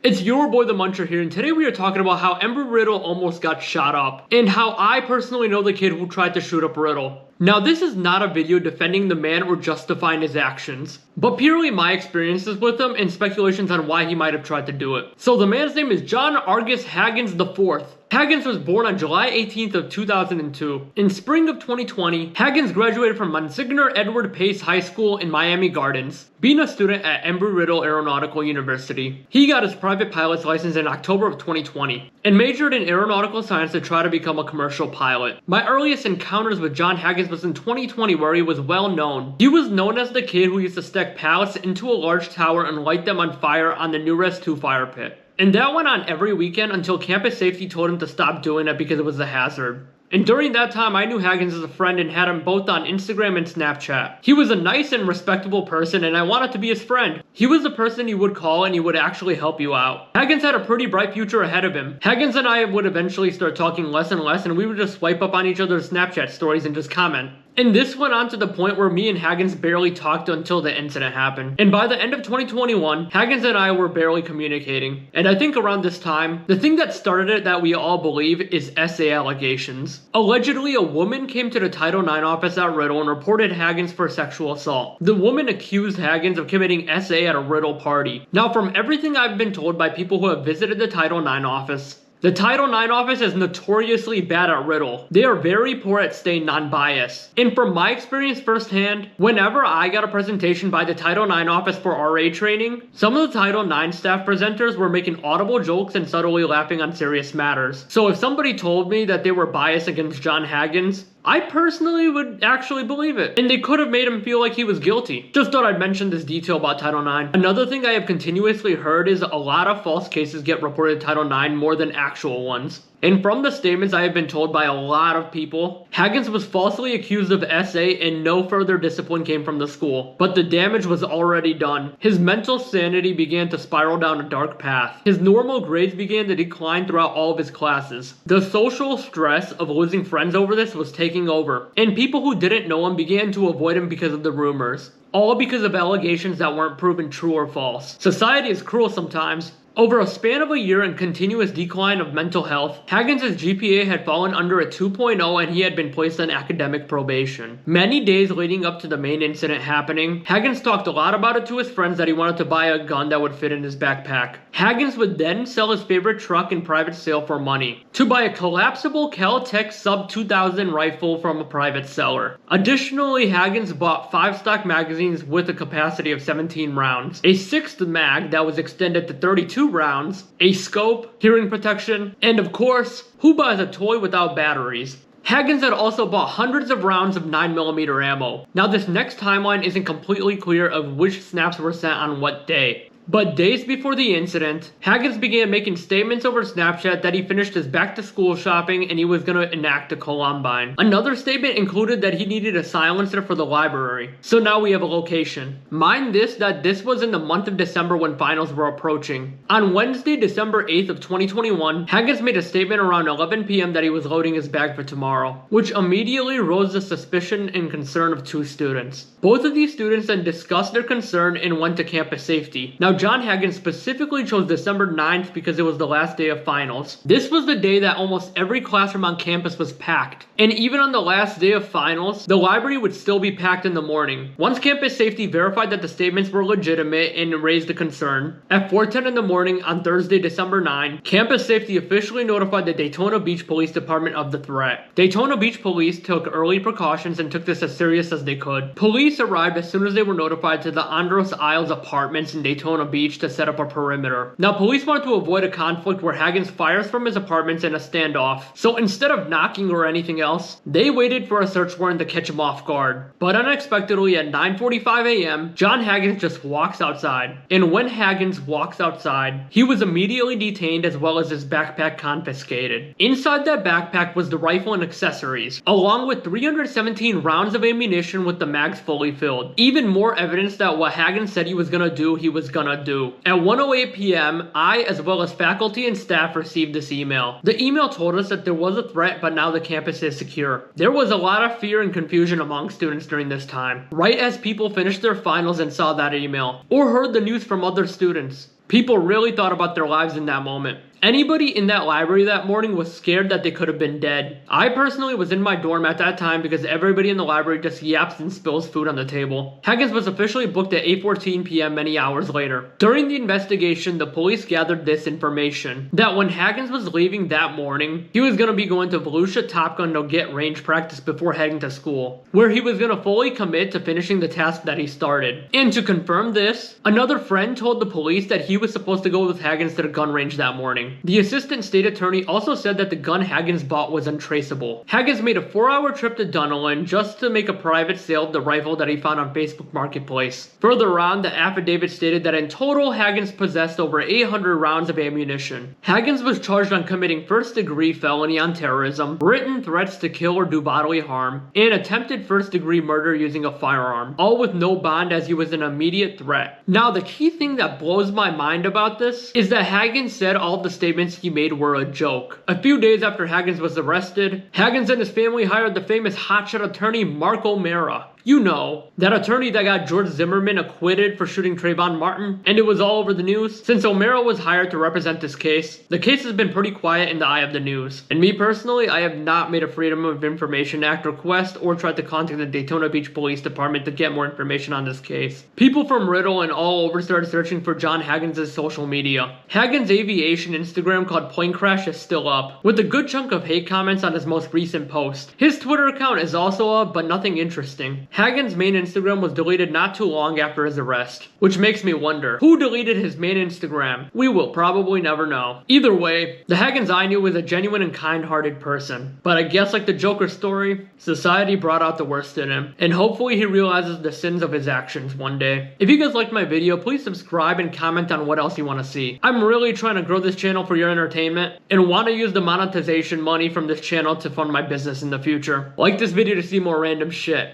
It's your boy the Muncher here, and today we are talking about how Embry-Riddle almost got shot up, and how I personally know the kid who tried to shoot up Riddle. Now this is not a video defending the man or justifying his actions, but purely my experiences with him and speculations on why he might have tried to do it. So the man's name is John Argus Haggins IV. Haggins was born on July 18th of 2002. In spring of 2020, Haggins graduated from Monsignor Edward Pace High School in Miami Gardens, being a student at Embry-Riddle Aeronautical University. He got his private pilot's license in October of 2020, and majored in aeronautical science to try to become a commercial pilot. My earliest encounters with John Haggins was in 2020, where he was well known. He was known as the kid who used to stack pallets into a large tower and light them on fire on the New Res 2 fire pit. And that went on every weekend until campus safety told him to stop doing it because it was a hazard. And during that time, I knew Haggins as a friend and had him both on Instagram and Snapchat. He was a nice and respectable person, and I wanted to be his friend. He was the person you would call and he would actually help you out. Haggins had a pretty bright future ahead of him. Haggins and I would eventually start talking less and less, and we would just swipe up on each other's Snapchat stories and just comment. And this went on to the point where me and Haggins barely talked until the incident happened. And by the end of 2021, Haggins and I were barely communicating. And I think around this time, the thing that started it that we all believe is SA allegations. Allegedly, a woman came to the Title IX office at Riddle and reported Haggins for sexual assault. The woman accused Haggins of committing SA at a Riddle party. Now, from everything I've been told by people who have visited the Title IX office, the Title IX office is notoriously bad at Riddle. They are very poor at staying non-biased. And from my experience firsthand, whenever I got a presentation by the Title IX office for RA training, some of the Title IX staff presenters were making audible jokes and subtly laughing on serious matters. So if somebody told me that they were biased against John Haggins, I personally would actually believe it. And they could have made him feel like he was guilty. Just thought I'd mention this detail about Title IX. Another thing I have continuously heard is a lot of false cases get reported to Title IX more than actual ones. And from the statements I have been told by a lot of people, Haggins was falsely accused of SA and no further discipline came from the school. But the damage was already done. His mental sanity began to spiral down a dark path. His normal grades began to decline throughout all of his classes. The social stress of losing friends over this was taking over, and people who didn't know him began to avoid him because of the rumors. All because of allegations that weren't proven true or false. Society is cruel sometimes. Over a span of a year and continuous decline of mental health, Haggins' GPA had fallen under a 2.0 and he had been placed on academic probation. Many days leading up to the main incident happening, Haggins talked a lot about it to his friends that he wanted to buy a gun that would fit in his backpack. Haggins would then sell his favorite truck in private sale for money to buy a collapsible Cal-Tech sub 2000 rifle from a private seller. Additionally, Haggins bought 5 stock magazines with a capacity of 17 rounds, a 6th mag that was extended to 32 rounds, a scope, hearing protection, and of course, who buys a toy without batteries? Haggins had also bought hundreds of rounds of 9mm ammo. Now this next timeline isn't completely clear of which snaps were sent on what day. But days before the incident, Haggins began making statements over Snapchat that he finished his back-to-school shopping and he was going to enact a Columbine. Another statement included that he needed a silencer for the library. So now we have a location. Mind this, that this was in the month of December when finals were approaching. On Wednesday, December 8th of 2021, Haggins made a statement around 11 p.m. that he was loading his bag for tomorrow, which immediately rose the suspicion and concern of 2 students. Both of these students then discussed their concern and went to campus safety. Now, John Haggins specifically chose December 9th because it was the last day of finals. This was the day that almost every classroom on campus was packed. And even on the last day of finals, the library would still be packed in the morning. Once campus safety verified that the statements were legitimate and raised a concern, at 4:10 in the morning on Thursday, December 9, campus safety officially notified the Daytona Beach Police Department of the threat. Daytona Beach Police took early precautions and took this as serious as they could. Police arrived as soon as they were notified to the Andros Isles apartments in Daytona Beach to set up a perimeter. Now, police wanted to avoid a conflict where Haggins fires from his apartments in a standoff. So instead of knocking or anything else, they waited for a search warrant to catch him off guard. But unexpectedly at 9:45 a.m., John Haggins just walks outside. And when Haggins walks outside, he was immediately detained as well as his backpack confiscated. Inside that backpack was the rifle and accessories, along with 317 rounds of ammunition with the mags fully filled. Even more evidence that what Haggins said he was gonna do, he was gonna do. At 1:08 p.m., I, as well as faculty and staff, received this email. The email told us that there was a threat, but now the campus is secure. There was a lot of fear and confusion among students during this time, right as people finished their finals and saw that email, or heard the news from other students. People really thought about their lives in that moment. Anybody in that library that morning was scared that they could have been dead. I personally was in my dorm at that time because everybody in the library just yaps and spills food on the table. Haggins was officially booked at 8:14 p.m. many hours later. During the investigation, the police gathered this information, that when Haggins was leaving that morning, he was going to be going to Volusia Top Gun to get range practice before heading to school, where he was going to fully commit to finishing the task that he started. And to confirm this, another friend told the police that he was supposed to go with Haggins to the gun range that morning. The assistant state attorney also said that the gun Haggins bought was untraceable. Haggins made a 4-hour trip to Dunellen just to make a private sale of the rifle that he found on Facebook Marketplace. Further on, the affidavit stated that in total, Haggins possessed over 800 rounds of ammunition. Haggins was charged on committing first-degree felony on terrorism, written threats to kill or do bodily harm, and attempted first-degree murder using a firearm, all with no bond as he was an immediate threat. Now, the key thing that blows my mind about this is that Haggins said all the statements he made were a joke. A few days after Haggins was arrested, Haggins and his family hired the famous hotshot attorney Mark O'Mara. You know, that attorney that got George Zimmerman acquitted for shooting Trayvon Martin, and it was all over the news. Since O'Mara was hired to represent this case, the case has been pretty quiet in the eye of the news. And me personally, I have not made a Freedom of Information Act request or tried to contact the Daytona Beach Police Department to get more information on this case. People from Riddle and all over started searching for John Haggins' social media. Haggins' aviation Instagram called Plane Crash is still up, with a good chunk of hate comments on his most recent post. His Twitter account is also up, but nothing interesting. Haggins' main Instagram was deleted not too long after his arrest, which makes me wonder, who deleted his main Instagram? We will probably never know. Either way, the Haggins I knew was a genuine and kind-hearted person, but I guess like the Joker story, society brought out the worst in him, and hopefully he realizes the sins of his actions one day. If you guys liked my video, please subscribe and comment on what else you want to see. I'm really trying to grow this channel for your entertainment, and want to use the monetization money from this channel to fund my business in the future. Like this video to see more random shit.